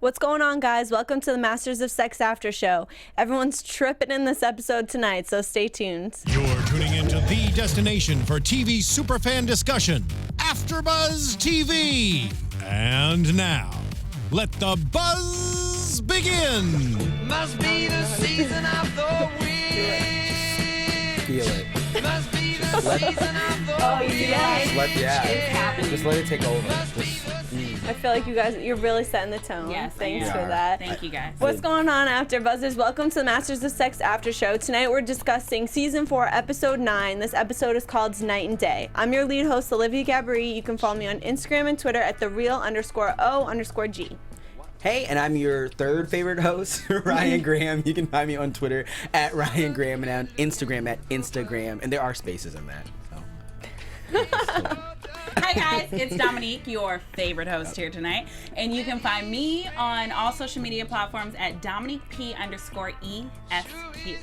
What's going on, guys? Welcome to the Masters of Sex After Show. Everyone's tripping in this episode tonight, so stay tuned. You're tuning into the destination for TV superfan discussion, AFTERBUZZ TV. And now, let the buzz begin. Must be the season of the wind. Feel it. Must be the season of the wind. Just let it take over. I feel like you guys, you're really setting the tone. Yes, Thanks I for am. that. Thank you, guys. What's going on, AfterBuzzers? Welcome to the Masters of Sex After Show. Tonight we're discussing Season 4, Episode 9. This episode is called Night and Day. I'm your lead host, Olivia Gabaree. You can follow me on Instagram and Twitter at @thereal_O_G. Hey, and I'm your third favorite host, Ryan Graham. You can find me on Twitter at Ryan Graham and on Instagram at Instagram. And there are spaces in that. So. Hi guys, it's Domonique, your favorite host here tonight, and you can find me on all social media platforms at DominiqueP_ESQ.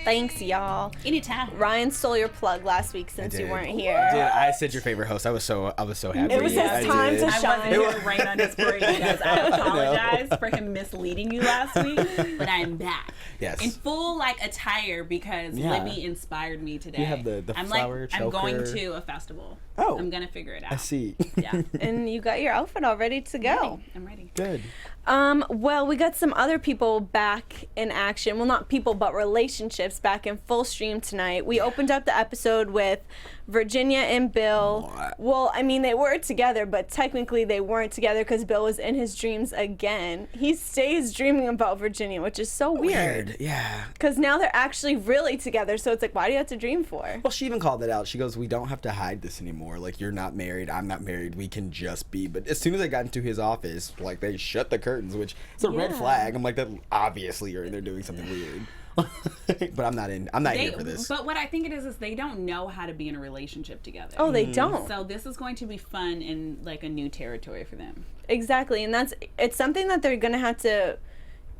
Thanks, y'all. Anytime. Ryan stole your plug last week since you weren't here. Dude, I said your favorite host. I was so happy. It was his time to I shine. wasn't here rain on his parade, guys. I apologize for him misleading you last week, but I'm back. Yes. In full attire because Libby inspired me today. You have the flower choker. I'm going to a festival. Oh. I'm gonna figure it out. I see. Yeah. And you got your outfit all ready to go. I'm ready. Good. Well, we got some other people back in action. Well, not people, but relationships back in full stream tonight. We opened up the episode with Virginia and Bill. What? Well, I mean, they were together, but technically they weren't together because Bill was in his dreams again. He stays dreaming about Virginia, which is so weird. Yeah. Because now they're actually really together, so it's like, why do you have to dream for? Well, she even called that out. She goes, we don't have to hide this anymore. Like, you're not married. I'm not married. We can just be. But as soon as I got into his office, like, they shut the curtains, which is a red flag. I'm like, that obviously you're in there doing something weird. But I'm not here for this. But what I think it is they don't know how to be in a relationship together. Oh, they don't. So this is going to be fun and like a new territory for them. Exactly, and it's something that they're gonna have to.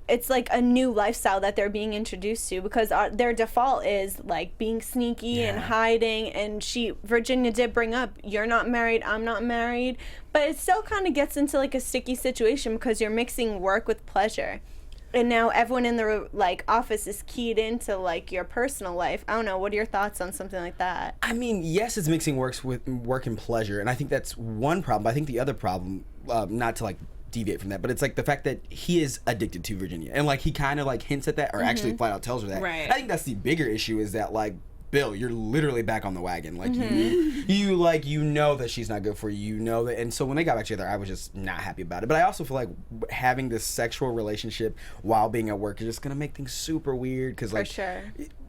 It's like a new lifestyle that they're being introduced to because their default is like being sneaky and hiding. And Virginia did bring up, you're not married, I'm not married, but it still kind of gets into like a sticky situation because you're mixing work with pleasure. And now everyone in the office is keyed into like your personal life. I don't know. What are your thoughts on something like that? I mean, yes, it's mixing work and pleasure, and I think that's one problem. I think the other problem, not to deviate from that, but it's like the fact that he is addicted to Virginia, and he kind of hints at that, or actually flat out tells her that. Right. I think that's the bigger issue is that Bill, you're literally back on the wagon. You know that she's not good for you. You know that, and so when they got back together, I was just not happy about it. But I also feel like having this sexual relationship while being at work is just gonna make things super weird because For sure.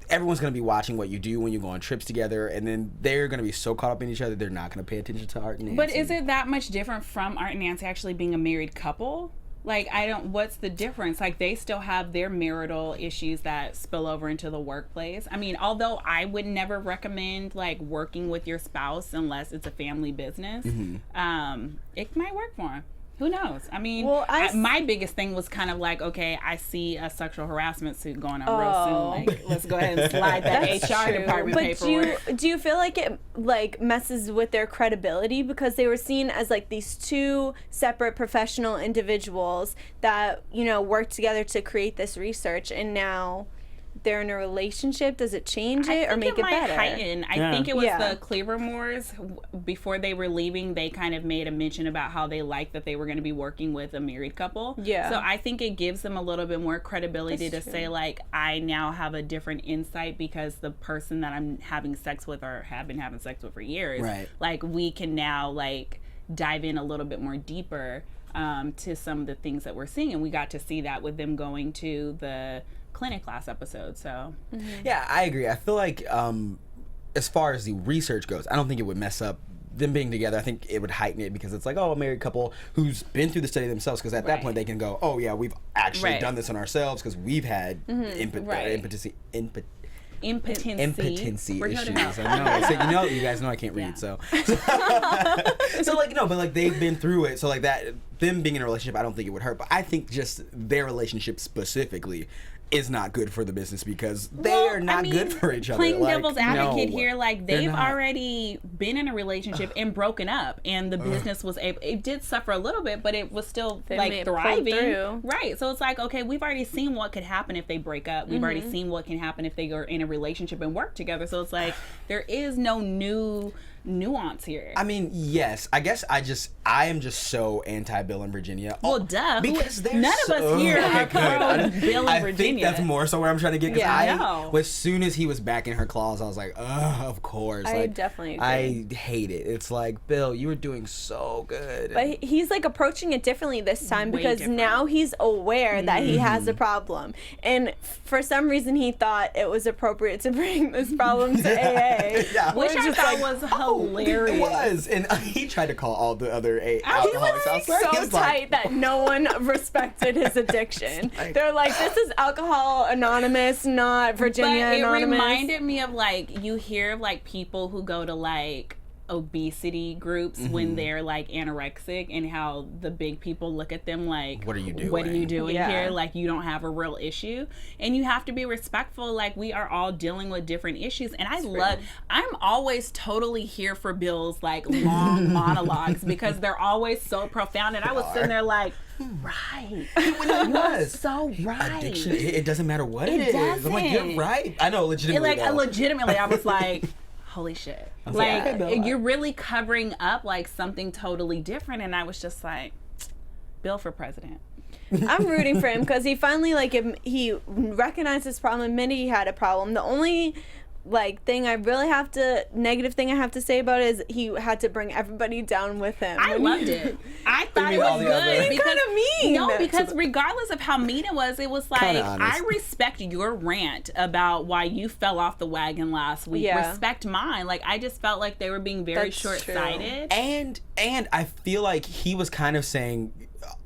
everyone's gonna be watching what you do when you go on trips together, and then they're gonna be so caught up in each other they're not gonna pay attention to Art and Nancy. But is it that much different from Art and Nancy actually being a married couple? What's the difference? They still have their marital issues that spill over into the workplace. I mean, although I would never recommend working with your spouse unless it's a family business, it might work for them. Who knows? I mean, my biggest thing was kind of okay, I see a sexual harassment suit going on real soon. Let's go ahead and slide that HR department paperwork. But do you feel like it messes with their credibility because they were seen as these two separate professional individuals that worked together to create this research, and now they're in a relationship? Does it change it or make it better? Heighten. I think it was the Cleavermores. Before they were leaving, they kind of made a mention about how they liked that they were going to be working with a married couple. Yeah. So I think it gives them a little bit more credibility to say I now have a different insight because the person that I'm having sex with or have been having sex with for years, right? We can now dive in a little bit more deeper to some of the things that we're seeing, and we got to see that with them going to the clinic last episode. So yeah, I agree. I feel like as far as the research goes, I don't think it would mess up them being together. I think it would heighten it because it's a married couple who's been through the study themselves, because at that point they can go, oh yeah, we've actually done this on ourselves because we've had impotency issues. I know. So, you guys know I can't read, so no, but they've been through it, so that them being in a relationship, I don't think it would hurt. But I think just their relationship specifically is not good for the business because they are not good for each other. Playing devil's advocate no, here, like they've already been in a relationship and broken up, and the business was it did suffer a little bit, but it was still like thriving. Right. So it's like, okay, we've already seen what could happen if they break up. We've already seen what can happen if they are in a relationship and work together. So it's like there is no new nuance here. I mean, yes. I guess I am just so anti-Bill and Virginia. Well, duh. Because none of us here are pro Bill and Virginia. I think that's more so where I'm trying to get. Yeah, as soon as he was back in her claws, I was like, of course. I definitely agree. I hate it. It's like, Bill, you were doing so good. But he's like approaching it differently this time because now he's aware that he has a problem. And for some reason, he thought it was appropriate to bring this problem to AA. Yeah. Which I thought was hilarious. It was. And he tried to call all the other He alcoholics. was so tight that no one respected his addiction. They're like, this is Alcohol Anonymous, not Virginia Anonymous. It reminded me of like, you hear of like people who go to like obesity groups when they're like anorexic, and how the big people look at them like, what are you doing? What are you doing here? Like, you don't have a real issue. And you have to be respectful. Like, we are all dealing with different issues. And I'm always totally here for Bill's like long monologues because they're always so profound. And I was sitting there like, right. It was so right. Addiction, it doesn't matter what it is. Doesn't. I'm like, you're right. I know, legitimately. Legitimately, I was like, holy shit. Like, you're really covering up like something totally different. And I was just like, Bill for president. I'm rooting for him because he finally he recognized his problem, admitted he had a problem. The only negative thing I have to say about it is he had to bring everybody down with him. I loved it. I thought it was good. He's kind of mean. No, because regardless of how mean it was like, I respect your rant about why you fell off the wagon last week. Yeah. Respect mine. Like, I just felt like they were being very short-sighted. And I feel like he was kind of saying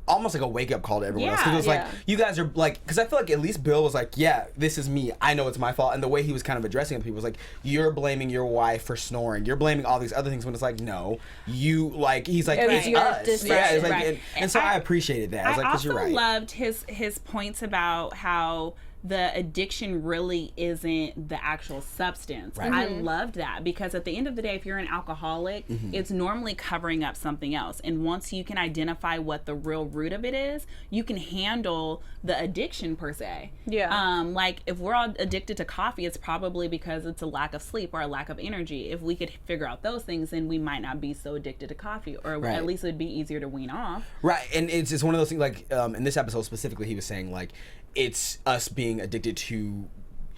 almost like a wake-up call to everyone else. Because it was like, you guys are like, because I feel like at least Bill was like, yeah, this is me. I know it's my fault. And the way he was kind of addressing people was like, you're blaming your wife for snoring. You're blaming all these other things when it's like, no, you, like, he's like, it's us. Yeah, it's like, and so I appreciated that. I was like, because you're right. I also loved his points about how the addiction really isn't the actual substance. Right. I loved that because at the end of the day, if you're an alcoholic, it's normally covering up something else. And once you can identify what the real root of it is, you can handle the addiction per se. Yeah. Like if we're all addicted to coffee, it's probably because it's a lack of sleep or a lack of energy. If we could figure out those things, then we might not be so addicted to coffee, or at least it'd be easier to wean off. Right. And it's one of those things, like in this episode specifically, he was saying like, it's us being addicted to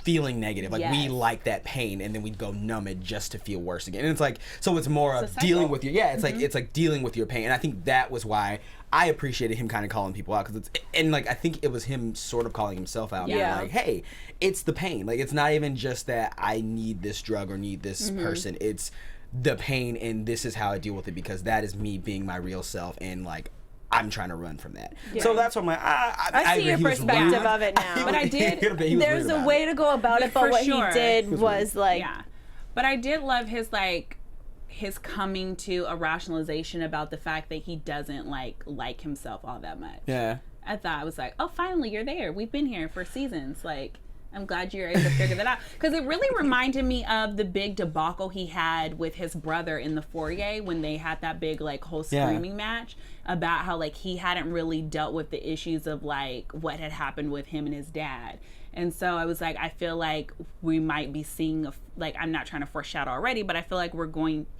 feeling negative. Like, we like that pain, and then we go numb it just to feel worse again. And it's like, so it's more of dealing with your, it's like dealing with your pain. And I think that was why I appreciated him kind of calling people out, because I think it was him sort of calling himself out. Yeah. Like, hey, it's the pain. Like, it's not even just that I need this drug or need this person. It's the pain, and this is how I deal with it, because that is me being my real self, and like, I'm trying to run from that. Yeah. So that's what I see your perspective of it now. But I did. There's a way to go about it, but what he did was like. Yeah. But I did love his coming to a rationalization about the fact that he doesn't like himself all that much. Yeah. I thought, I was like, oh, finally you're there. We've been here for seasons. Like, I'm glad you're able to figure that out. Because it really reminded me of the big debacle he had with his brother in the foyer when they had that big whole screaming match about how he hadn't really dealt with the issues of what had happened with him and his dad. And so I was like, I feel like we might be seeing I'm not trying to foreshadow already, but I feel like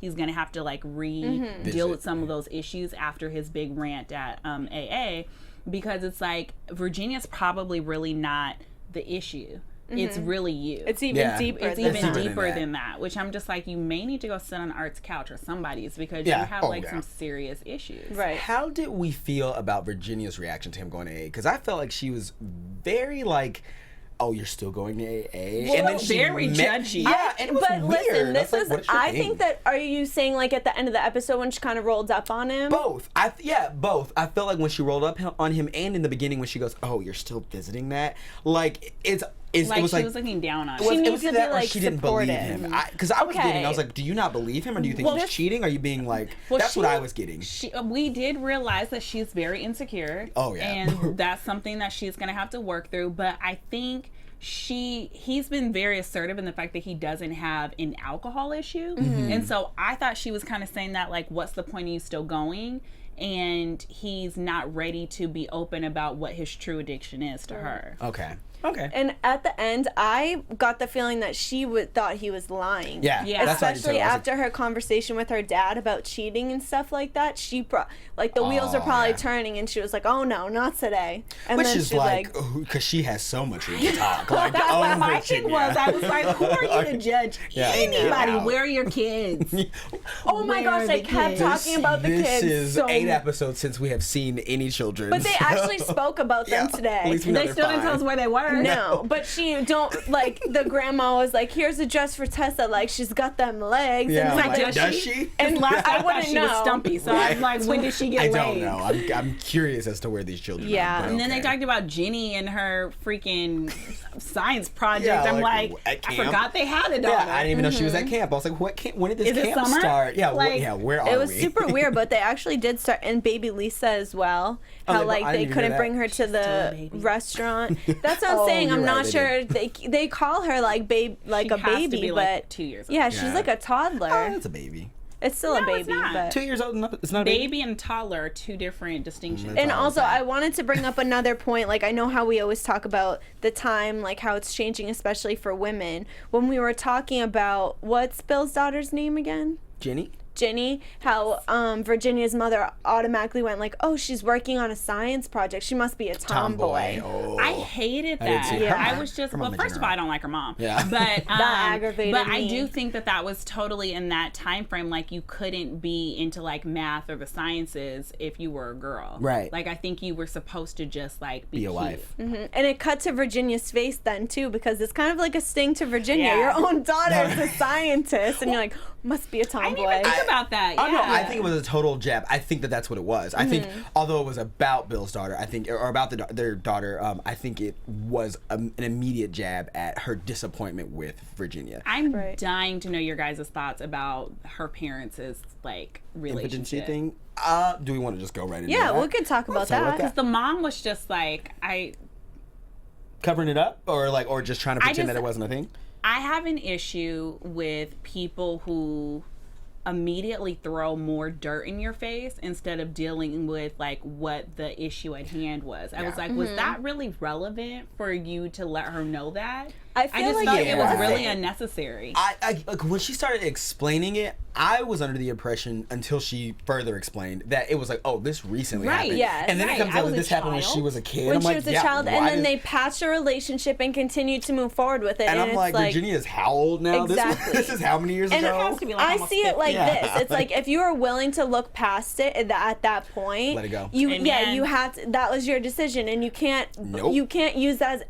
he's going to have to deal with some of those issues after his big rant at AA, because it's like Virginia's probably really not the issue. It's really you. It's even deeper. It's even deeper than that, which I'm just like, you may need to go sit on Art's couch or somebody's, because you have some serious issues. Right. How did we feel about Virginia's reaction to him going to AA? Because I felt like she was very oh, you're still going to AA? Well, and then very judgy. Yeah, and it was but weird. Listen, this was, I think that, are you saying at the end of the episode when she kind of rolled up on him? Both. Both. I felt like when she rolled up on him, and in the beginning when she goes, oh, you're still visiting that? Like, Like, it was she was looking down on She him. needs it was to that be, or like, she didn't believe him. supportive. Because I was getting, I was like, do you not believe him, or do you think he's cheating? Are you being like, that's what I was getting. We did realize that she's very insecure. Oh, yeah. And that's something that she's going to have to work through. But I think he's been very assertive in the fact that he doesn't have an alcohol issue. And so I thought she was kind of saying that, like, what's the point of you still going? And he's not ready to be open about what his true addiction is to her. Okay. And at the end, I got the feeling that she thought he was lying. Yeah. That's what I did too. Especially I was after her conversation with her dad about cheating and stuff like that. She the wheels are probably turning, and she was like, "Oh no, not today." And which then is she's like, because she has so much room to talk. Like, That's what my thing was. I was like, who are you to judge anybody? Yeah. Where are your kids? Oh my gosh, they kept talking about the kids. This is so 8 episodes since we have seen any children. But they actually spoke about them today. At least we know They they're still didn't tell us fine. where they were. No, but she don't like the grandma was like, "Here's a dress for Tessa, like she's got them legs." Yeah, and I'm it's like, does she? And Last I I wouldn't she was know. stumpy, so I was like, when did she get I laid? don't know. I'm curious as to where these children Yeah. are. but And then they okay. talked about Jenny and her freaking science project. Yeah, I'm like, like, at I camp? forgot they had a daughter. Yeah, I didn't even know she was at camp. I was like, what camp? When did this Is it camp summer? start? Yeah, Like, where are we? It was super weird, but they actually did start, and baby Lisa as well. Oh, How I like didn't they even couldn't hear bring that. her to a the baby. restaurant. That's what I'm Oh, saying. you're I'm right, not they sure. They call her like babe, like She a has to baby, be, but like, 2 years old. yeah, she's Yeah. like a toddler. Oh, that's a baby. It's still a No, it's baby, not. but 2 years old enough. It's not a baby. Baby and toddler are two different distinctions. And all I'm also, saying. I wanted to bring up another point. Like, I know how we always talk about the time, like how it's changing, especially for women. When we were talking about, what's Bill's daughter's name again? Ginny, how Virginia's mother automatically went like, oh, she's working on a science project. She must be a tomboy. Oh. I hated I did that. too. Her I mom- was just her mom well. First mentioned of all, her. I don't like her mom. Yeah. but aggravated But I me. do think that was totally in that time frame. Like, you couldn't be into like math or the sciences if you were a girl. Right. Like, I think you were supposed to just like be Be a cute. wife. And it cut to Virginia's face then too, because it's kind of like a sting to Virginia. Yeah. Your own daughter is a scientist, and you're like, must be a I didn't tomboy. even think about that. Oh, no, Yeah. I think it was a total jab. I think that's what it was. I think, although it was about Bill's daughter, I think, or about their daughter, I think it was an immediate jab at her disappointment with Virginia. I'm Right. dying to know your guys' thoughts about her parents' like Impotency relationship. thing. Do we want to just go right into yeah, that? we could talk about Let's talk about that. The mom was just like, Covering it up, or just trying to pretend just- that it wasn't a thing. I have an issue with people who immediately throw more dirt in your face instead of dealing with like what the issue at hand was. I was like, was that really relevant for you to let her know that? I feel just like thought it it was wasn't. really unnecessary. I like when she started explaining it, I was under the impression until she further explained that it was like, oh, this recently Right, happened. yes. And then Right, it comes I out was that a this happened when she child. was a kid. when I'm she like, was a yeah, child, why and then does- they patched a relationship and continued to move forward with it. And I'm it's like, Virginia's how old now? Exactly. This is how many years And ago? it has to be like I almost see it like 50. this. It's like if you are willing to look past it at that point, Let it go. Amen. You have to. That was your decision, and you can't. Nope. You can't use that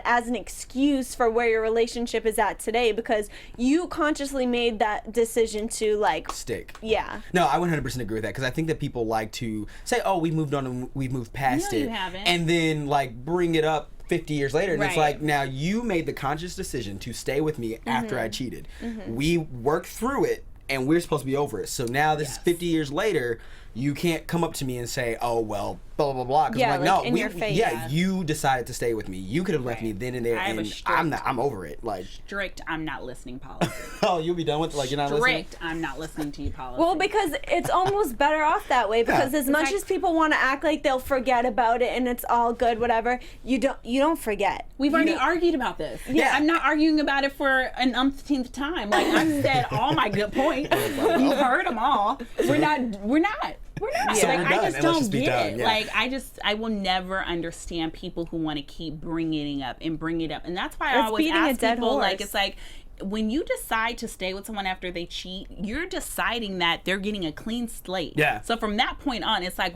as an excuse for where your relationship is at today, because you consciously made that decision to like Stick. Yeah. No, I 100% agree with that, because I think that people like to say, "Oh, we moved on and we moved past No, it," you haven't. and then like bring it up 50 years later, and it's Right. like, now you made the conscious decision to stay with me after I cheated. We worked through it, and we're supposed to be over it. So now this is 50 years later. You can't come up to me and say, "Oh, well, blah blah blah," because Yeah, I'm like, like, no, in your face. yeah, you decided to stay with me. You could have left me then and there, I have a and strict- I'm over it. Like, Strict, I'm not listening policy. oh, you'll be done with it. Like, you're not listening. Strict, I'm not listening to you policy. Well, because it's almost better off that way. Because as much like- as people want to act like they'll forget about it and it's all good, whatever, you don't forget. We've already argued about this. Yeah. I'm not arguing about it for an umpteenth time. Like, I've said all my good points. You've heard them all. We're not. So Like, we're I done, just and let's don't just be get done, it. yeah. Like, I will never understand people who want to keep bringing it up and bring it up. And that's why I It's always beating a ask dead people, like, horse. it's like, when you decide to stay with someone after they cheat, you're deciding that they're getting a clean slate. Yeah. So from that point on, it's like,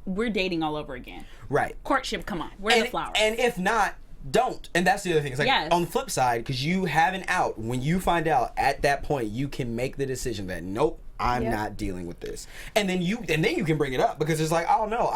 we're dating all over again. Right. Courtship, come on. Where are the flowers? And if not, don't. And that's the other thing. It's like on the flip side, because you have an out. When you find out at that point, you can make the decision that nope, I'm not dealing with this. And then you can bring it up because it's like, oh no,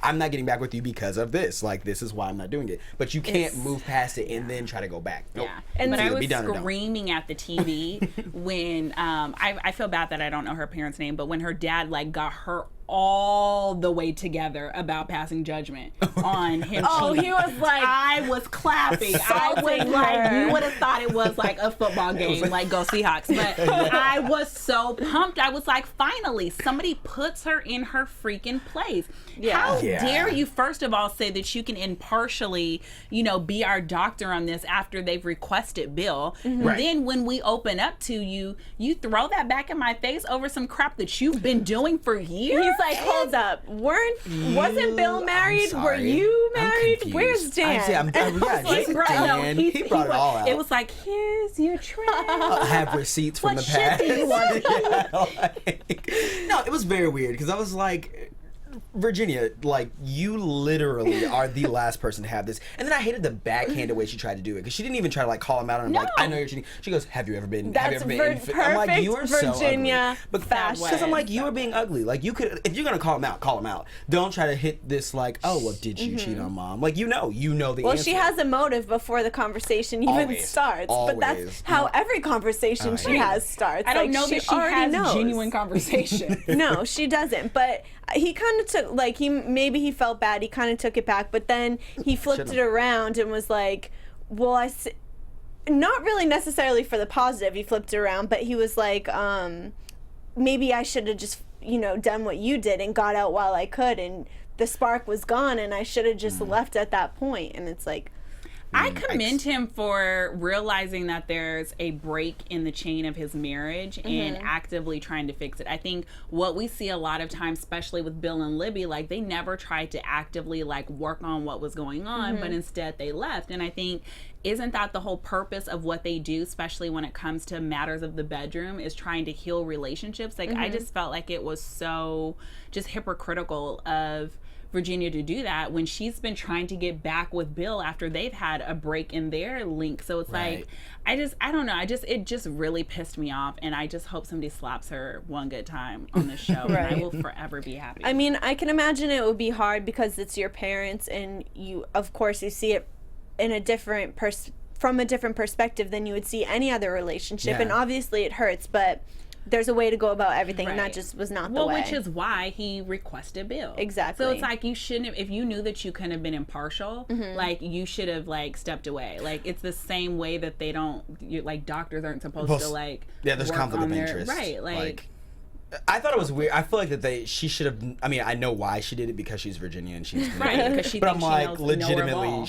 I'm not getting back with you because of this. Like, this is why I'm not doing it. But you can't move past it and then try to go back. Nope. Yeah. But I was screaming at the TV when I feel bad that I don't know her parents' name, but when her dad like got her all the way together about passing judgment on him. He was like, I was clapping. I was like, you would have thought it was like a football game, like go Seahawks. But I was so pumped. I was like, finally, somebody puts her in her freaking place. How dare you, first of all, say that you can impartially, be our doctor on this after they've requested Bill. Right. Then when we open up to you, you throw that back in my face over some crap that you've been doing for years. He's like, hold up, wasn't Bill married? Were you married? Where's Dan? He brought it all out. It was like, here's your trash. I have receipts from the past. What shit do you want? No, it was very weird because I was like, Virginia, like, you literally are the last person to have this. And then I hated the backhanded way she tried to do it because she didn't even try to like call him out on him. Like, I know you're cheating. She goes, have you ever been? Perfect I'm like, you are Virginia so ugly. Because I'm like, you are being ugly. Like, you could, if you're gonna call him out, call him out. Don't try to hit this like, oh, well, did you cheat on mom? Like, you know the answer. Well, she has a motive before the conversation even starts. But that's how every conversation she has starts. I don't know that she has genuine conversation. No, she doesn't. But he kind of took, like, maybe he felt bad. He kind of took it back, but then he flipped it around and was like, well, not really necessarily for the positive. He flipped it around, but he was like, maybe I should have just, done what you did and got out while I could, and the spark was gone, and I should have just left at that point. And it's like, I commend him for realizing that there's a break in the chain of his marriage and actively trying to fix it. I think what we see a lot of times, especially with Bill and Libby, like they never tried to actively like work on what was going on, but instead they left. And I think, isn't that the whole purpose of what they do, especially when it comes to matters of the bedroom, is trying to heal relationships? Like I just felt like it was so just hypocritical of Virginia to do that when she's been trying to get back with Bill after they've had a break in their link. So it's like, I don't know. It just really pissed me off, and I just hope somebody slaps her one good time on this show. And I will forever be happy. I mean, I can imagine it would be hard because it's your parents, and you, of course, you see it in a different from a different perspective than you would see any other relationship, and obviously it hurts, but there's a way to go about everything, and that just was not the way. Well, which is why he requested Bill. Exactly. So it's like, you shouldn't have, if you knew that you couldn't have been impartial, like, you should have, like, stepped away. Like, it's the same way that they don't, like, doctors aren't supposed to, like, there's conflict of interest. Right, like I thought it was weird. I feel like that she should have. I mean, I know why she did it because she's Virginia and she's right. Because she but thinks I'm like, she knows legitimately,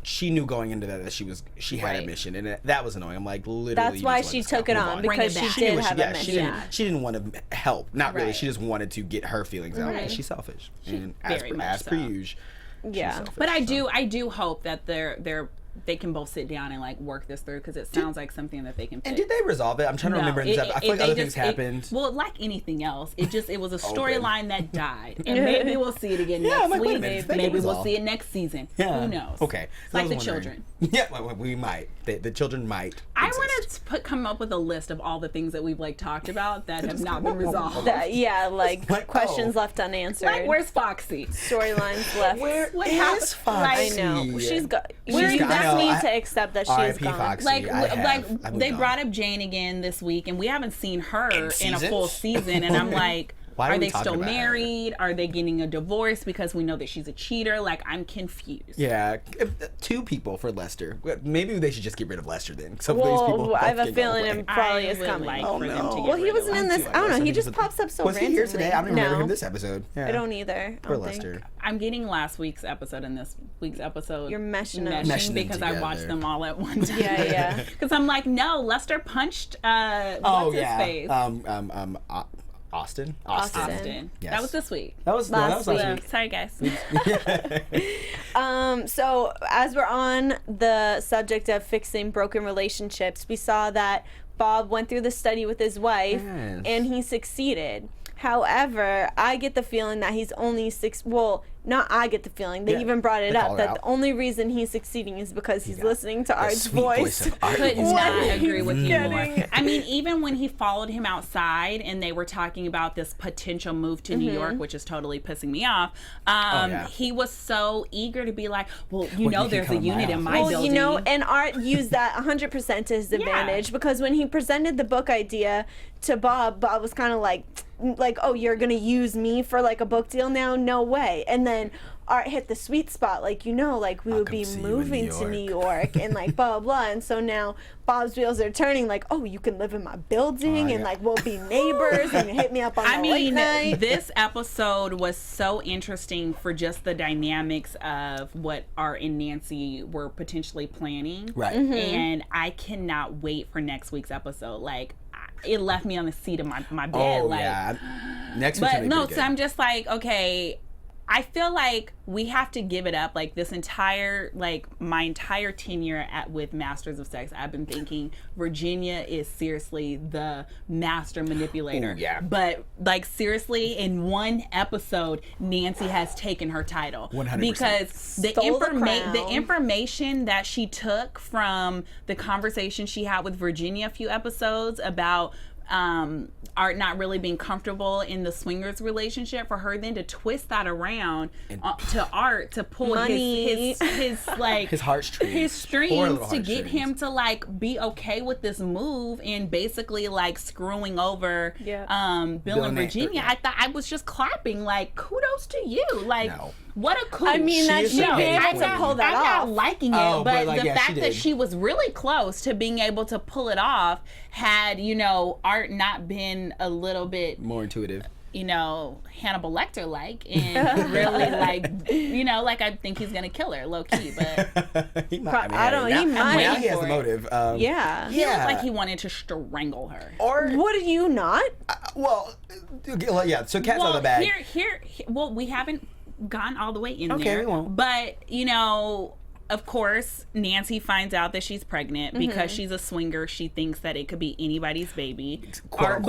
she knew going into that she had a mission, and that was annoying. I'm like, literally. That's why she took it on, because she did have a mission. She didn't want to help. Not really. She just wanted to get her feelings out, and she's selfish. And as per usual. Yeah, but I do hope that they can both sit down and like work this through, because it sounds like something that they can fix. And did they resolve it? I'm trying to remember. I feel like other things happened. Well, like anything else, it was a storyline that died, and maybe we'll see it again next week. Maybe we'll see it next season. Yeah. Who knows? Okay, like the children. Yeah, we might. The children might. I want to come up with a list of all the things that we've like talked about that have not been resolved. Like questions left unanswered. Like, where's Foxy? Storylines left. Where is Foxy? I know. She's got. We just need to accept that she's gone. Foxy. Like they brought up Jane again this week, and we haven't seen her in a full season, and I'm like, are they still married? Are they getting a divorce because we know that she's a cheater? Like, I'm confused. Yeah, 2 people for Lester. Maybe they should just get rid of Lester then. I have a feeling it probably is coming. Well, he wasn't in this. I don't know. He just pops up so randomly. Was he here today? I don't remember him this episode. I don't either. Poor Lester. I'm getting last week's episode and this week's episode. You're meshing because I watched them all at one time. Yeah. Because I'm like, no, Lester punched what's his face? Austin. Yes. That was this week. That was last week. Sorry, guys. So as we're on the subject of fixing broken relationships, we saw that Bob went through the study with his wife, and he succeeded. However, I get the feeling that he's only not I get the feeling. They even brought it up that the only reason he's succeeding is because he's listening to Art's voice. Could not agree with you more. I mean, even when he followed him outside and they were talking about this potential move to New York, which is totally pissing me off, he was so eager to be like, well, you know, there's a unit in my building. You know, and Art used that 100% to his advantage because when he presented the book idea to Bob was kind of like, oh, you're gonna use me for like a book deal now? No way. And then Art hit the sweet spot, like, you know, like we would be moving to New York and like blah, blah, blah. And so now Bob's wheels are turning like, oh, you can live in my building and like we'll be neighbors and hit me up on the late night. This episode was so interesting for just the dynamics of what Art and Nancy were potentially planning. Right. And I cannot wait for next week's episode. Like, it left me on the seat of my bed. Oh, like, yeah. Next week's gonna be pretty good. So I'm just like, okay, I feel like we have to give it up. Like this entire, like my entire tenure with Masters of Sex, I've been thinking Virginia is seriously the master manipulator. Ooh, yeah. But like seriously, in one episode, Nancy has taken her title 100%. because the information that she took from the conversation she had with Virginia a few episodes about Art not really being comfortable in the swingers relationship, for her then to twist that around to Art to pull his like his heartstrings, his strings to get him to like be okay with this move and basically like screwing over Bill and Virginia. I thought I was just clapping like kudos to you, like. No. What a cool. I mean, that she be able to pull that off. I'm not liking it, but like, the fact that she was really close to being able to pull it off had, you know, Art not been a little bit more intuitive, you know, Hannibal Lecter like, and really like, you know, like I think he's gonna kill her low key, but he might. Now he has the motive. He looked like he wanted to strangle her. Or what do you not? So cat's out of the bag. Well, we haven't gone all the way in there. Okay, we won't. But, you know, of course, Nancy finds out that she's pregnant because she's a swinger. She thinks that it could be anybody's baby. Art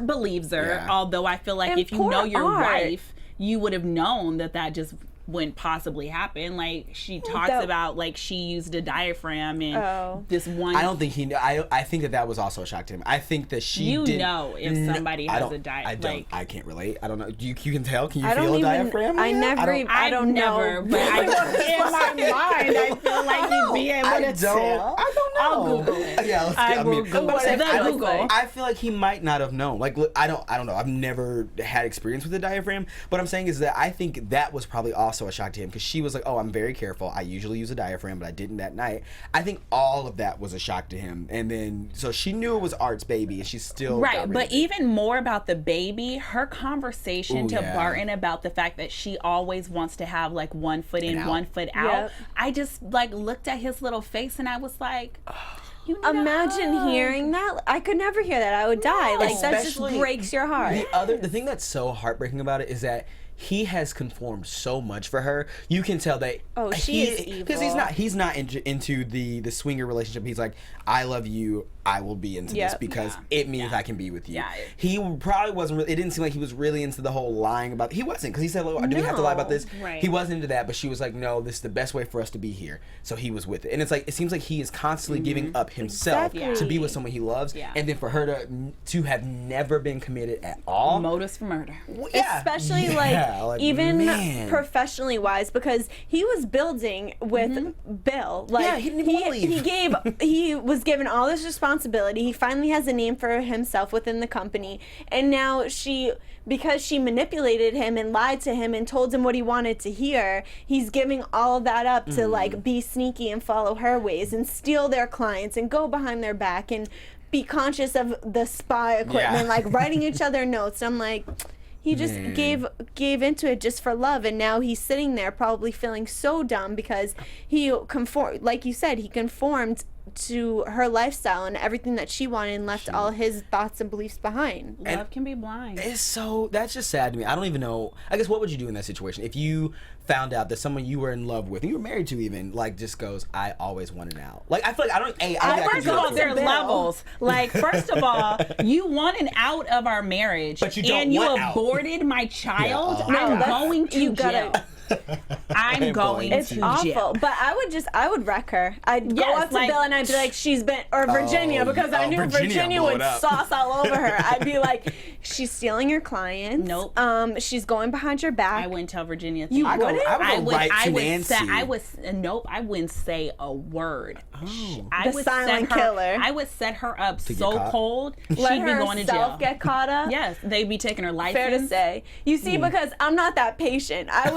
believes her, although I feel like if you know your wife, you would have known that just wouldn't possibly happen. Like she talks about like she used a diaphragm and this one. I don't think he knew. I think that was also a shock to him. I think that she you know if somebody has a diaphragm. I can't relate. I don't know. You can tell. Can you feel a diaphragm? I don't know. But in my mind, I feel like you'd be able to tell. I don't know. I'll Google it. Yeah, I feel like he might not have known. Like I don't know. I've never had experience with a diaphragm. What I'm saying is that I think that was probably also a shock to him because she was like, oh, I'm very careful. I usually use a diaphragm, but I didn't that night. I think all of that was a shock to him. And then, so she knew it was Art's baby and she still right. But even more about the baby, her conversation to Barton about the fact that she always wants to have like one foot in, one foot out. Yep. I just like looked at his little face and I was like, you know. Imagine hearing that. I could never hear that. I would die. Like that just breaks your heart. The thing that's so heartbreaking about it is that he has conformed so much for her. You can tell that she is evil. Because he's not into the swinger relationship. He's like, I love you. I will be into this because it means I can be with you. Yeah. He probably wasn't. It didn't seem like he was really into the whole lying about. He wasn't, because he said, "Do we have to lie about this?" Right. He wasn't into that, but she was like, "No, this is the best way for us to be here." So he was with it, and it's like it seems like he is constantly giving up himself to be with someone he loves, and then for her to have never been committed at all. Motives for murder, especially like even professionally wise, because he was building with Bill. Like he didn't even want to leave. He was given all this responsibility. He finally has a name for himself within the company, and now because she manipulated him and lied to him and told him what he wanted to hear, he's giving all of that up to like be sneaky and follow her ways and steal their clients and go behind their back and be conscious of the spy equipment, like writing each other notes. I'm like, he just gave into it just for love, and now he's sitting there probably feeling so dumb because he conformed, like you said, he conformed to her lifestyle and everything that she wanted and left all his thoughts and beliefs behind. Love can be blind. That's just sad to me. I don't even know. I guess what would you do in that situation if you found out that someone you were in love with, and you were married to even, like, just goes, I always wanted out. Like, I feel like First of all, there's levels. Like, first of all, you want an out of our marriage, but you don't and you want aborted my child. Yeah. I'm going to jail. I'm going It's to awful. jail. But I would wreck her. I'd go up to Bill and I'd be like, she's been, or Virginia, because I knew Virginia would sauce all over her. I'd be like, she's stealing your clients. Nope. She's going behind your back. I wouldn't tell Virginia. You wouldn't? I wouldn't say a word. Oh. The silent killer. I would set her up so caught? cold, Let she'd be going to jail. get caught up. Yes, they'd be taking her license. Fair to say. You see, because I'm not that patient. I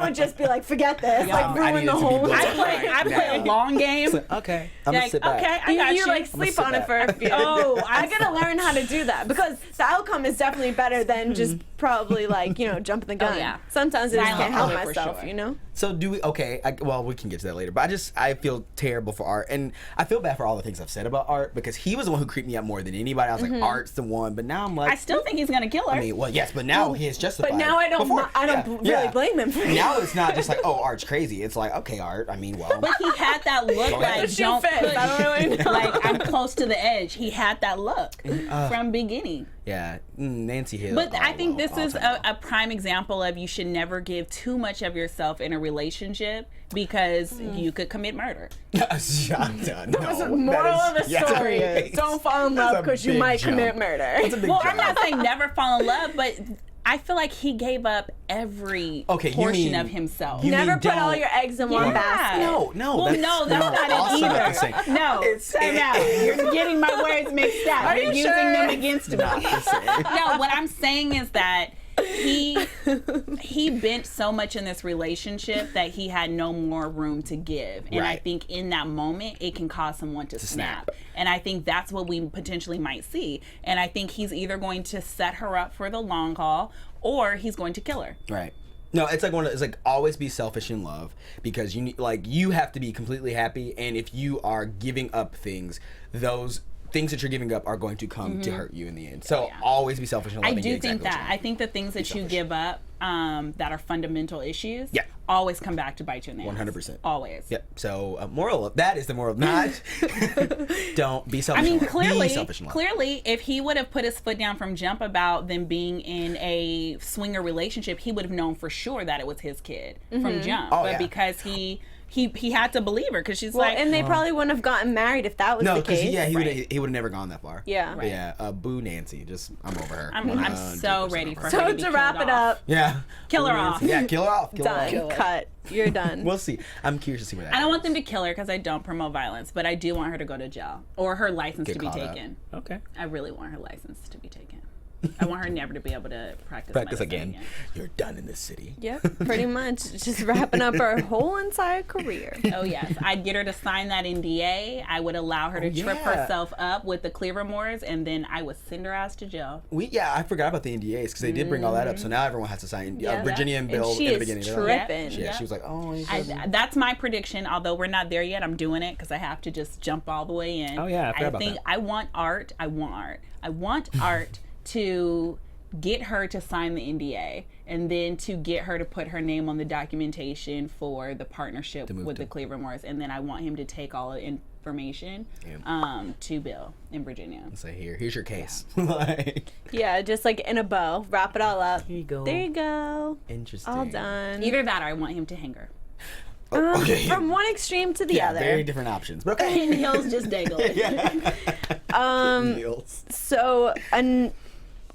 would just be like, forget this. Like, ruin the whole I play a long game. Okay, I'm gonna sit back. Okay, I got you like sleep on it for a few. I gotta learn how to do that because the outcome is definitely better than just probably like, jumping the gun. yeah. Sometimes I just can't help for myself, sure. So do we? Okay, well, we can get to that later. But I feel terrible for Art, and I feel bad for all the things I've said about Art because he was the one who creeped me out more than anybody. I was like, Art's the one, but now I'm like, I still think he's gonna kill her. I mean, well, yes, but now he is justified. But now I don't really blame him for Now it's not just like, oh, Art's crazy. It's like, okay, Art. I mean, well, But he had that look like, don't push. I don't really know. Like, I'm close to the edge. He had that look from beginning. yeah, Nancy Hill. But I think this is a prime example of you should never give too much of yourself in a relationship because you could commit murder. Moral of the story: don't fall in love because you might commit murder. Well, I'm not saying never fall in love, but I feel like he gave up every portion of himself. Never put all your eggs in one basket. No. Well, no, that's not it either. No, time out. You're getting my words mixed up. Are You're you using sure? them against me. No, what I'm saying is that he bent so much in this relationship that he had no more room to give. And I think in that moment, it can cause someone to snap. And I think that's what we potentially might see. And I think he's either going to set her up for the long haul or he's going to kill her. Right. No, it's like it's like always be selfish in love because you have to be completely happy, and if you are giving up things, those things that you're giving up are going to come to hurt you in the end. So always be selfish in love. I do think that. I think the things that you give up that are fundamental issues always come back to bite you in the ass. 100%. Always. Yep. So that is the moral. Not don't be selfish. I mean, be selfish in love. clearly, if he would have put his foot down from jump about them being in a swinger relationship, he would have known for sure that it was his kid from jump. But because he had to believe her because she's and they probably wouldn't have gotten married if that was the case. He would have never gone that far. Yeah. Right. Yeah. Boo Nancy. I'm over her. I'm so ready for her. So to be to wrap it off. up. Yeah. Kill her off. Yeah. Kill her off. Done. Cut. You're done. We'll see. I'm curious to see where that I don't goes. want them to kill her because I don't promote violence, but I do want her to go to jail or her license to be taken. Okay. I really want her license to be taken. I want her never to be able to practice medicine again. You're done in this city. Yep, pretty much. Just wrapping up her whole entire career. Oh, yes. I'd get her to sign that NDA. I would allow her to trip herself up with the Cleavermores, and then I would send her ass to jail. I forgot about the NDAs because they did bring all that up. So now everyone has to sign. Virginia and Bill in the beginning. She is tripping. She was like, oh. That's my prediction. Although we're not there yet, I'm doing it because I have to just jump all the way in. Oh, yeah. I forgot about that. I want Art to get her to sign the NDA and then to get her to put her name on the documentation for the partnership with the Cleavermores, and then I want him to take all the information to Bill in Virginia. Say here's your case. Just like in a bow, wrap it all up. Here you go. There you go. Interesting. All done. Either that or I want him to hang her. From one extreme to the other. Very different options. But okay. And Hill's just dangling. So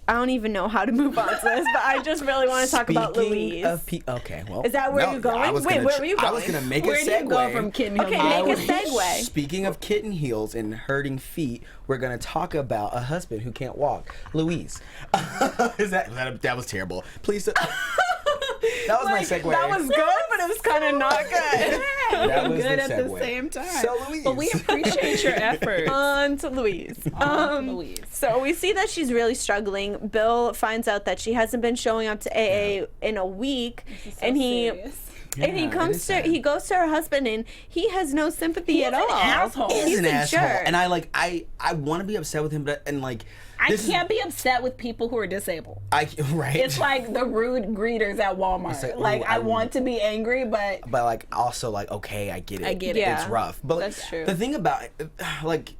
I don't even know how to move on to this, but I just really want to talk about Louise. Okay, well. Is that where you're going? Wait, where were you going? I was going to make a segue. Where do you go from Kitten Heels? Okay, make a segue. Speaking of kitten heels and hurting feet, we're going to talk about a husband who can't walk. Louise. That was terrible. Please. That was my segue. That was good, but it was kind of not good. That was good the at segue. the same time. So Louise. But we appreciate your efforts. On to Louise. Louise. So we see that she's really struggling. Bill finds out that she hasn't been showing up to AA in a week, and he. Serious. And he goes to her husband, and he has no sympathy at all. Asshole. He's an asshole. Jerk. And I want to be upset with him, but I can't be upset with people who are disabled. Right. It's like the rude greeters at Walmart. Like I want to be angry, but also okay, I get it. Yeah. It's rough. But that's true. The thing about it,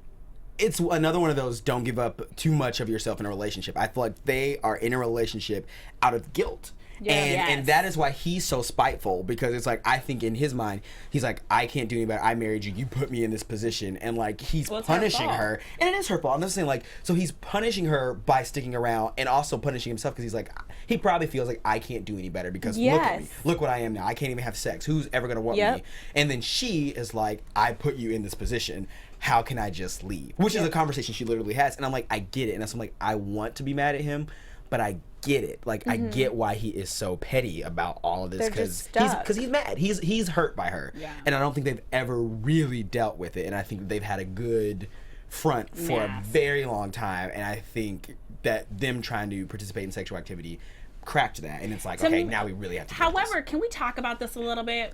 it's another one of those don't give up too much of yourself in a relationship. I feel like they are in a relationship out of guilt. Yeah. And that is why he's so spiteful, because it's like, I think in his mind, he's like, I can't do any better. I married you. You put me in this position. And he's punishing her. And it is her fault. I'm just saying, so he's punishing her by sticking around, and also punishing himself because he's like, he probably feels like I can't do any better because look at me. Look what I am now. I can't even have sex. Who's ever going to want me? And then she is like, I put you in this position. How can I just leave? Which is a conversation she literally has. And I'm like, I get it. And that's I'm like, I want to be mad at him, but I get it. I get why he is so petty about all of this, because he's mad. He's hurt by her. Yeah. And I don't think they've ever really dealt with it. And I think they've had a good front for a very long time. And I think that them trying to participate in sexual activity cracked that. And it's like, okay, now we really have to. However, can we talk about this a little bit?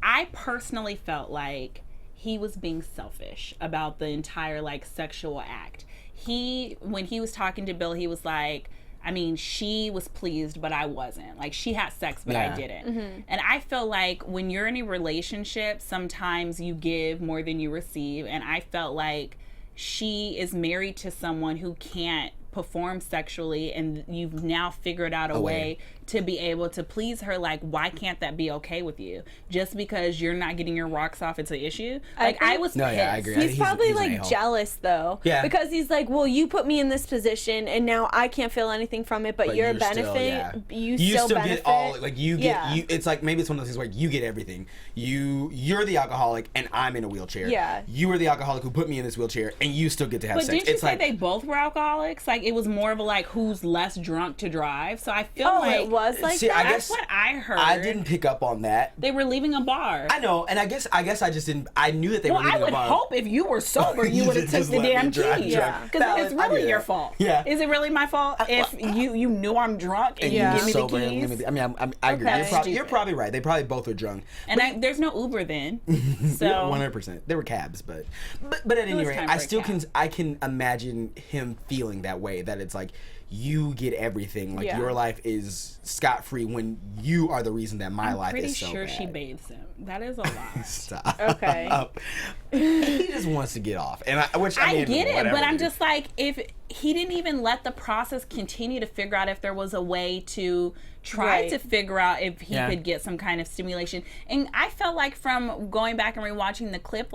I personally felt like he was being selfish about the entire sexual act. When he was talking to Bill, he was like, I mean, she was pleased, but I wasn't. She had sex, but I didn't. Mm-hmm. And I feel like when you're in a relationship, sometimes you give more than you receive. And I felt like she is married to someone who can't perform sexually, and you've now figured out a way to be able to please her. Why can't that be okay with you? Just because you're not getting your rocks off, it's an issue. I was pissed. Yeah, I agree. He's probably jealous though. Yeah. Because he's like, well, you put me in this position, and now I can't feel anything from it, but you're benefiting. You still benefit. Get all it's like, maybe it's one of those things where you get everything. You're the alcoholic, and I'm in a wheelchair. Yeah. You were the alcoholic who put me in this wheelchair, and you still get to have sex. But didn't you say they both were alcoholics? It was more of a who's less drunk to drive. So I feel it was that. That's what I heard. I didn't pick up on that. They were leaving a bar. I know, and I guess I just didn't. I knew that they were leaving a bar. I would hope if you were sober, you would have took the damn keys. Because it's really your fault. Yeah. Is it really my fault if you knew I'm drunk and you give me the keys? I agree. You're probably right. They probably both were drunk. And there's no Uber then. So 100%. There were cabs, but at any rate, I can imagine him feeling that way. That it's like, you get everything. Your life is scot-free when you are the reason that my life is so bad. I'm pretty sure she bathes him. That is a lot. Stop. Okay. He just wants to get off. And I get it, but I'm just like, if he didn't even let the process continue to figure out if there was a way to try to figure out if he could get some kind of stimulation. And I felt like from going back and rewatching the clip,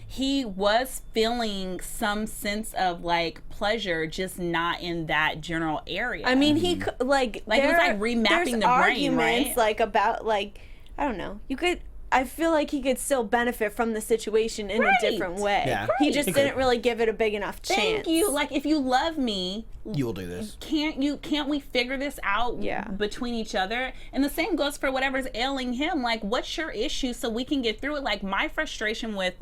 he was feeling some sense of pleasure, just not in that general area. I mean, he it was remapping the brain, right? About I don't know. I feel like he could still benefit from the situation in a different way. Yeah. He just didn't really give it a big enough chance. Thank you. If you love me, you'll do this. Can't we figure this out between each other? And the same goes for whatever's ailing him. What's your issue so we can get through it? My frustration with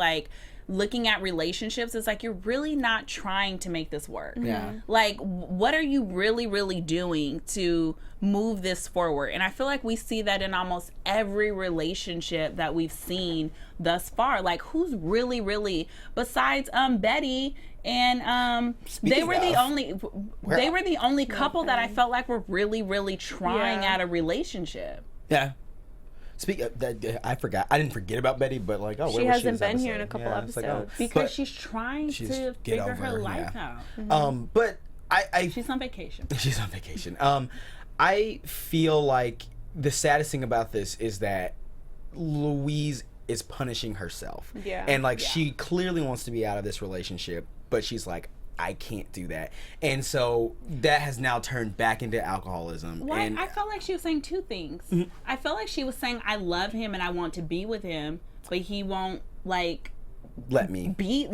looking at relationships is you're really not trying to make this work. Yeah. What are you really, really doing to move this forward? And I feel like we see that in almost every relationship that we've seen thus far. Who's really, really, besides Betty and they were the only couple that I felt like were really, really trying at a relationship. Yeah. Speak of that, I forgot. I didn't forget about Betty, but she hasn't been here in a couple episodes because she's trying to figure her life out. Mm-hmm. But she's on vacation. She's on vacation. I feel like the saddest thing about this is that Louise is punishing herself. Yeah. And she clearly wants to be out of this relationship, but she's like, I can't do that. And so that has now turned back into alcoholism. Why? And I felt like she was saying two things. Mm-hmm. I felt like she was saying, I love him and I want to be with him, but he won't let me be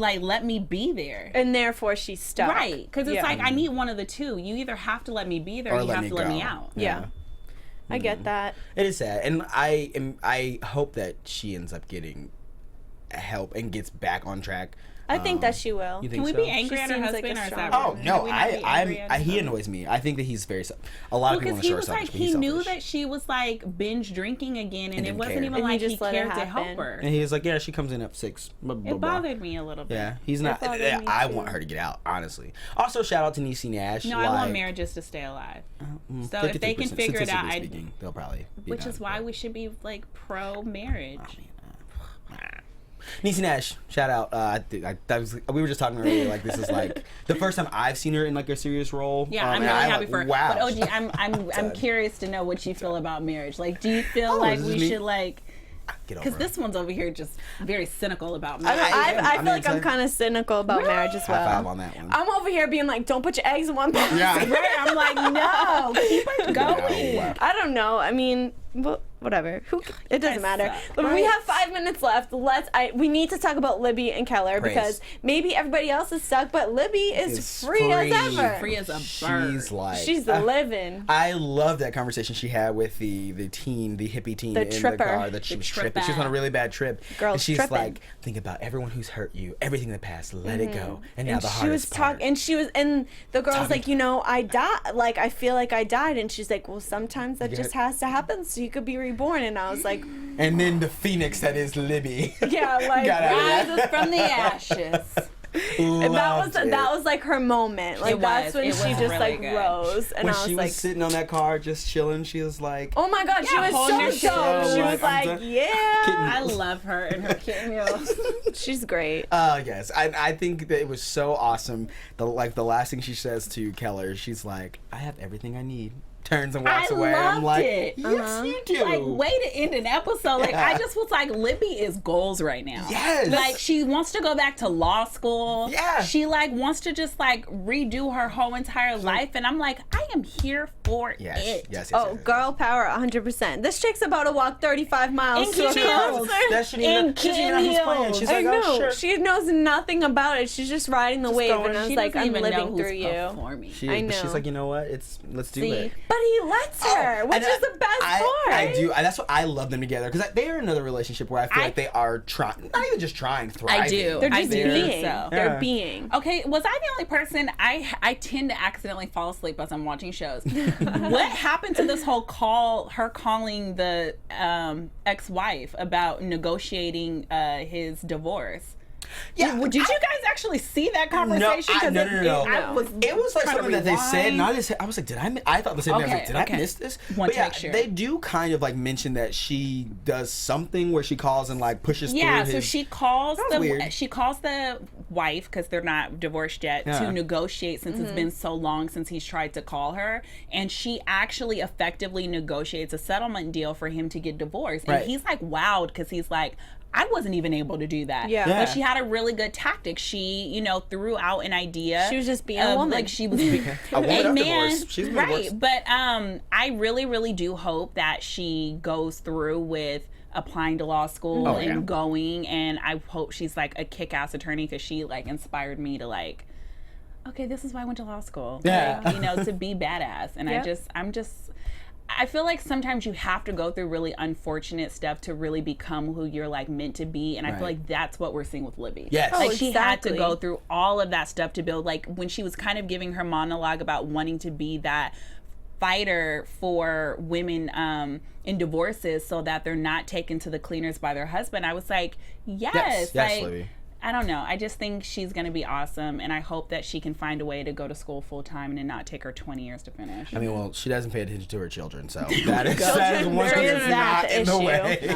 there. And therefore she's stuck. Right. Because it's I need one of the two. You either have to let me be there or you have to let me out. Yeah. I get that. It is sad. And I hope that she ends up getting help and gets back on track. I think that she will. You think Can we so? be angry She at her seems like husband a or is strong that Oh rude? no, Can we not be angry at his he husband? annoys me. I think that he's very. A lot of people Because want to show he was like, selfish, but he he's knew selfish. that she was like binge drinking again, and it didn't wasn't care. even And he like he just let it cared to help happen. her. And he was like, yeah, she comes in at 6. Blah, blah, It blah. bothered me a little bit. Yeah, he's not. bothered me I too. want her to get out, honestly. Also, shout out to Niecy Nash. No, I want marriages to stay alive. So if they can 53%, figure it out, statistically speaking, they'll probably. Be which done, is why but- we should be like pro marriage. Niecy Nash, shout out. We were just talking earlier. Like this is like the first time I've seen her in like a serious role. Yeah, I'm and really I'm happy like, for her. wow. But OG, I'm curious to know what you feel about marriage. Like, do you feel Oh, like is this we me? should like? Get over Because it. this one's over here just very cynical about I, marriage. I I'm feel like I'm excited. kind of cynical about marriage as High five well. on that one. I'm over here being like, don't put your eggs in one basket. Yeah. Right? I'm like, no, keep it going. Wow. I don't know. I mean, well, whatever. It doesn't guys matter. suck. But we have 5 minutes left. We need to talk about Libby and Keller Praise. because maybe everybody else is stuck, but Libby is It's free as ever. Free as a bird. She's like. She's living. I love that conversation she had with the hippie teen The in tripper. the car that she was tripping. She was on a really bad trip. Girl's and she's tripping. like, think about everyone who's hurt you, everything in the past, let it go. And now And the she was hardest part. talking, and the girl's Talking- like, I died. Like, I feel like I died, and she's like, well, sometimes that Yeah. just has to happen, so you could be reborn. And I was like, And then the phoenix that is Libby. yeah, like Got out of there. Rises from the ashes. and Loved it. that was like her moment. Like It that's was. when It she was just really like good. rose, and When I was she like, was sitting on that car just chilling, she was like, oh my god, she Yeah, holding her was so shit. dope. She Like, was I'm like, done. yeah, I love her and her kitten meals. she's great. yes. I think that it was so awesome. The last thing she says to Keller, she's like, I have everything I need. Turns and walks I away. I'm loved like, it. yes, you do. Like, way to end an episode. Like, Yeah. I just was like, Libby is goals right now. Yes. Like, she wants to go back to law school. Yeah. She, like, wants to just, like, redo her whole entire life. And I'm like, I am here for Yes, it. yes, yes. Oh, yes. girl power, 100%. This chick's about to walk 35 miles In to a Kim Hills. concert. That shouldn't even, And she doesn't even know who's Kim playing. Hills. She's I like, know. oh, sure. She knows nothing about it. She's just riding the wave, going. and I was She like, doesn't I'm even know living who's through you. performing. She I is, but know. she's like, you know what? Let's do it. But he lets her, which And is the best part. I do. That's what I love them together because they are in another relationship where I feel like they are trying, not even just trying, thriving. I do. They're I just do. being. So. They're Yeah. being. Okay, was I the only person? I tend to accidentally fall asleep as I'm watching shows. What happened to this whole her calling the ex-wife about negotiating his divorce? Yeah. Did you guys actually see that conversation? No. I was It was like trying to something that they said, and rewind. I was like, I thought the same thing. I was like, Okay, did okay. I miss this? One But yeah, take share. they do kind of like mention that she does something where she calls and like pushes Yeah, through so his... she calls That was weird. she calls the wife because they're not divorced yet Yeah. to negotiate since it's been so long since he's tried to call her, and she actually effectively negotiates a settlement deal for him to get divorced, and Right. he's like wowed because he's like, I wasn't even able to do that. Yeah. But she had a really good tactic. She, threw out an idea. She was just being a of, woman. Like she was A woman of divorce. She's been right. divorced. But I really, really do hope that she goes through with applying to law school Oh, and yeah. going, and I hope she's like a kick-ass attorney because she like inspired me to like, okay, this is why I went to law school. Yeah. Like, to be badass. And Yep. I feel like sometimes you have to go through really unfortunate stuff to really become who you're like meant to be, and I feel Right. like that's what we're seeing with Libby. Yes. Oh, Like she had to exactly. go through all of that stuff to build, like when she was kind of giving her monologue about wanting to be that fighter for women in divorces so that they're not taken to the cleaners by their husband. I was like, yes, Yes, like, Libby. I don't know. I just think she's going to be awesome, and I hope that she can find a way to go to school full time and it not take her 20 years to finish. I mean, well, she doesn't pay attention to her children, so that is one There thing is that's that not in the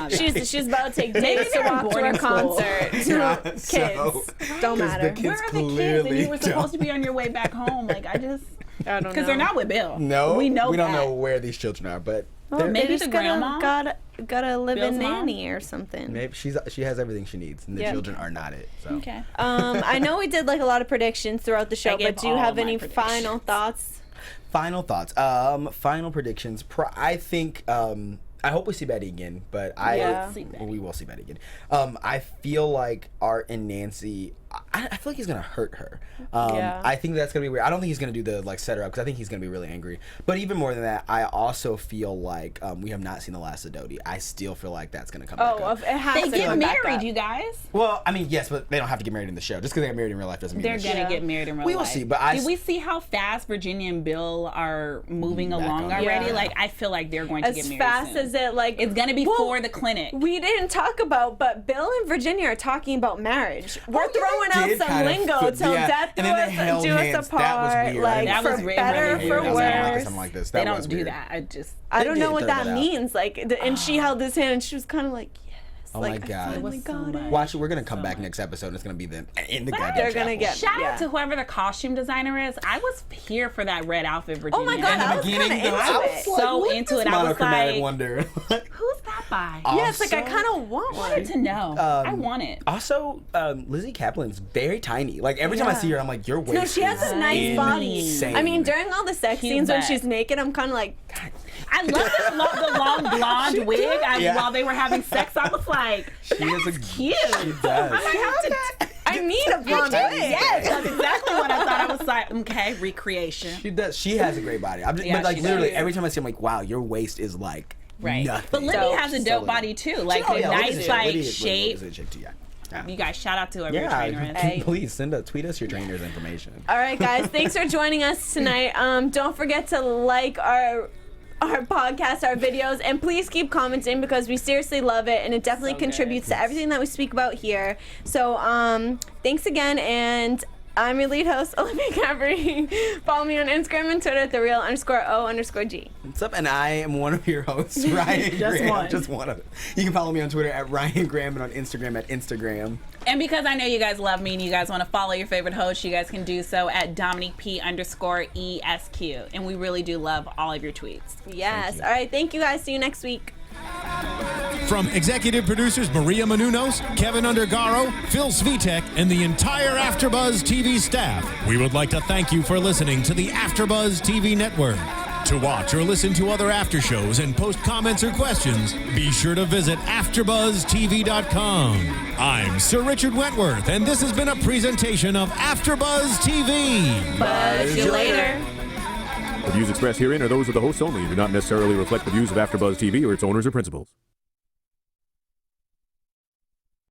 issue. way. She's about to take days to they're in walk to a boarding school. concert. Yeah, Kids so- don't 'cause matter. the kids Where are the kids? And clearly you were supposed to be on your way back home. Like, I don't know. Because they're not with Bill. No, we know we don't that. know where these children are, but Well, they're- they Maybe just the grandma? gotta live Bill's in mom? nanny or something. maybe she has everything she needs, and the Yep. children are not it. So. Okay. I know we did like a lot of predictions throughout the show, gave but do you all have my any predictions. final thoughts? Final thoughts. Final predictions. I think. I hope we see Betty again, but Yeah. See Betty. we will see Betty again. I feel like Art and Nancy I feel like he's gonna hurt her. I think that's gonna be weird. I don't think he's gonna do the like set her up because I think he's gonna be really angry. But even more than that, I also feel like we have not seen the last of Dodie. I still feel like that's gonna come back up. It has they get married, you guys. Well, I mean, yes, but they don't have to get married in the show. Just because they get married in real life doesn't mean they're gonna get married in real life. We will see. But did we see how fast Virginia and Bill are moving along already? Yeah. Like, I feel like they're going to get married as fast soon. as it like it's gonna be for the clinic. We didn't talk about, but Bill and Virginia are talking about marriage. We're throwing out some lingo till death do us apart. That was weird. Like that for was better, for worse. Like this. They don't do that. I don't know what that means. Like, and she held his hand, and she was kind of like, oh like, my God. I finally got it. Watch it. We're going to come back next episode and it's going to be them in the goddamn They're going to get shout out to whoever the costume designer is. I was here for that red outfit, Virginia. Oh my God, I was kind of into it. I was so into it. I was like, wonder. who's that by? Also, yeah, it's like I kind of want one. I wanted to know. I want it. Also, Lizzy Caplan's very tiny. Like every time I see her, I'm like, your waist. No, she has a nice body. I mean, during all the sex scenes when she's naked, I'm kind of like, I love the long blonde wig. While they were having sex, I was like, that's cute. She does. I need a blonde wig. Yes, that's exactly what I thought. I was like, okay, recreation. She does. She has a great body. But like literally every time I see her, I'm like, wow, your waist is like nothing. But Libby has a dope body too. Like a nice like shape. Yeah. You guys, shout out to whoever your trainer is. Please tweet us your trainer's information. All right, guys, thanks for joining us tonight. Don't forget to like our podcast, our videos, and please keep commenting because we seriously love it, and it definitely contributes to everything that we speak about here. So, thanks again, and I'm your lead host, Olivia Gabaree. Follow me on Instagram and Twitter at @thereal_O_G. What's up? And I am one of your hosts, Ryan Graham. Just one of it. You can follow me on Twitter at Ryan Graham and on Instagram at Instagram. And because I know you guys love me and you guys want to follow your favorite host, you guys can do so at Domonique P_ESQ. And we really do love all of your tweets. Yes. All right. Thank you guys. See you next week. From executive producers Maria Menounos, Kevin Undergaro, Phil Svitek, and the entire AfterBuzz TV staff, we would like to thank you for listening to the AfterBuzz TV network. To watch or listen to other after shows and post comments or questions, be sure to visit AfterBuzzTV.com. I'm Sir Richard Wentworth, and this has been a presentation of AfterBuzz TV. Buzz you later. The views expressed herein are those of the hosts only and do not necessarily reflect the views of AfterBuzz TV or its owners or principals.